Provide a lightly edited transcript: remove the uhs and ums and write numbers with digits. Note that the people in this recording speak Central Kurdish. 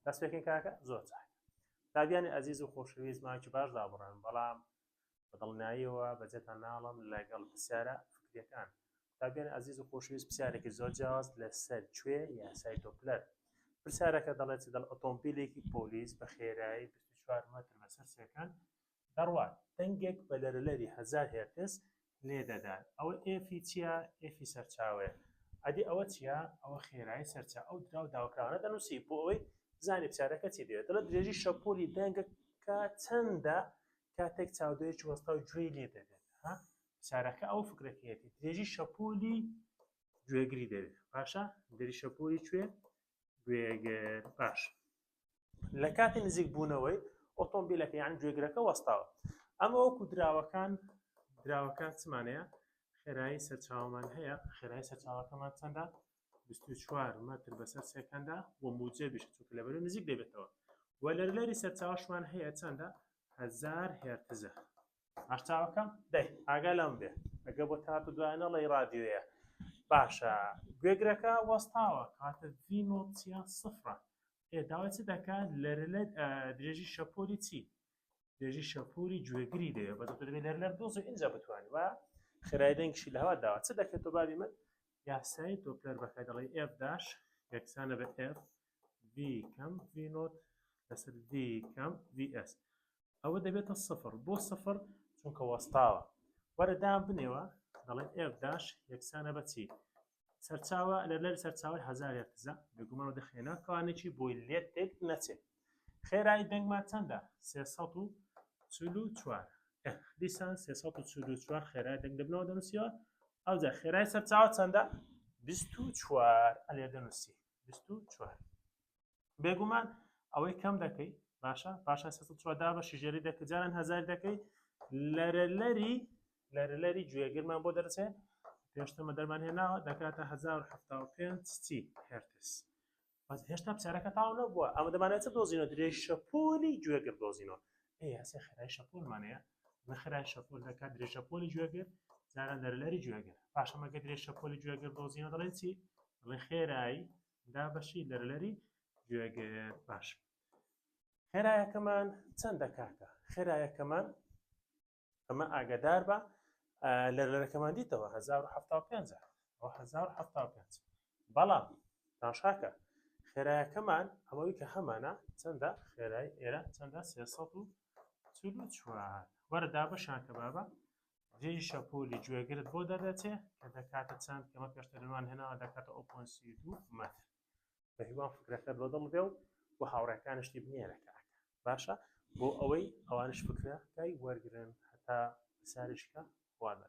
دەست پێکەین کاکە زۆر چاک. تابیانی ئەزیز و خۆشەویست ماوەیەکی باش دابڕێن، بەڵام بەدڵنیاییەوە بەجێتان ناڵم لەگەڵ پرسیارە فکریەکان. تابیانی ئەزیز و خۆشەویست پرسیارێکی زۆر جیاواز لەسەر کوێ یاسای دۆپلەر. پرسیارەکە دەڵێت ئۆتۆمبیلێکی پۆلیس بە خێرایی 24 مەتر بەسەر سێکان دەڕوات، دەنگێک بە لەرەلەری 1000 هێرتز لێ دەدات. ئەوە ئێفی چییە؟ ئێفی سەرچاوەیە. ئەدی ئەوە چییە؟ ئەوە خێرایی سەرچاو ئەو درا و داواکراوانە دەنووسی بۆ ئەوەی بزانێ پرسیارەکە چی دەوێت. دەڵێت درێژی شەپۆلی دەنگەکە چەندە کاتێک چاودێرێکی وەستاوی گوێی لێ دەدێت. پرسیارەکە ئەو فکرەکەیەتی درێژی شەپۆلی گوێگری دەوێت. باشە؟ درێژی شەپۆلی کوێ؟ گوێگر. باش. لە کاتی نزیک بوونەوەی ئۆتۆمبیلەکە یان گوێگرەکە وەستاوە. ئەمە وەکو دراوەکان چمانەیە؟ خێرایی سەرچاوەمان هەیە. خێرایی سەرچاوەکەمان چەندە؟ 24 مەتر بەسەر سێکەندا و موجەبیش چونکە لەبەرەوە نزیک دەبێتەوە. و لەرەلەری سەرچاوەشمان هەیە چەندە؟ 1000 هێرتزە. ئاشچاوەکەم دەی ئاگا لەم بێ ئەگە بۆ تات و دوایانەڵی رادیۆیە. باشە گوێگرەکە وەستاوە کاتە ڤینۆچیا سفرە. داوای چ دەکات؟ لەرەلە درێژی شەپۆلی چی؟ درێژی شەپۆلی گوێگری دەوێت بە دەبێت لەرەلەر دۆزی ئینجا بتوانێت و خێرایی دەنگشی لەهەوا داوە. چ دەکەێت تۆ بابی من؟ یاسای دۆپلەر بەکار دەڵێ F داش یەکسانە بە F V کەم V نۆت لەسەر V کەم VS. ئەوە دەبێتە سفر. بۆ سفر چونکە وەستاوە. وەرە دام بنێوە دەڵێن F داش یەکسانە بە چی؟ سەرچاوە لەرەلەری سەرچاوی 1000 هێرتزە. بێگومانەوە دەخێنە کەوانێکی بۆی لێت تێک نەچێت. خێرایی دەنگمان چەندە؟ 344. دیسان 344 خێرایی دەنگ دەبنەوە دەنووسیەوە. ئەوجا خێرایی سەرچاوە چەندە؟ 24 ئەلێ دەنووسی 24. بێگومان ئەوەی کەم دەکەی باشە؟ پاشان 344 بە شیژێری دەکەی جاران 1000 دەکەی لەرەلەری گوێگرمان بۆ دەرچێت پێشتەمە دەرمان هێناوە دەکاتە 1075 هێرتز. بەس هێشتا پرسیارەکە تاوا نەبووە. ئەمە دەمانێت چ دۆزینەوە؟ درێژی شەپۆلی گوێگر دۆزینەوە. یاسای خێرایی شەپۆلمانەیە. خێرایی شەپۆل دەکات درێژی شەپۆلی گوێگر جاران لەرەلەری گوێگر. پاشە مەگە درێژی شەپۆلی گوێگر دۆزینەوە دەڵێن چی؟ دەڵێن خێرایی دابەشی لەرەلەری گوێگر. باش. خێرایەکەمان چەندە کاکە؟ خێرایەکەمان ئەمە ئاگادار بە لەرەلەرەکەمان دیتەوە 1075. ئەوە 1075. بەڵام تاشاکە خێرایەکەمان ئەمەوەی کە هەمانە چەندە؟ خێرایی ئێرە چەندە؟ 344. وەرە دابەشانکە بابە درێژی شەپۆلی گوێگرت بۆ دەدەچێت کە دەکاتە چەند کەمە پێشترمان هێناوە دەکاتە 0.32 مەتر. بە هیوان فکرەکەت بەدڵ بێ و بۆ هاوڕێکانشتی بنێرە کاکە. باشە؟ بۆ ئەوەی ئەوانش فکرەکەی وەرگرن هەتا ساریشکە وانە.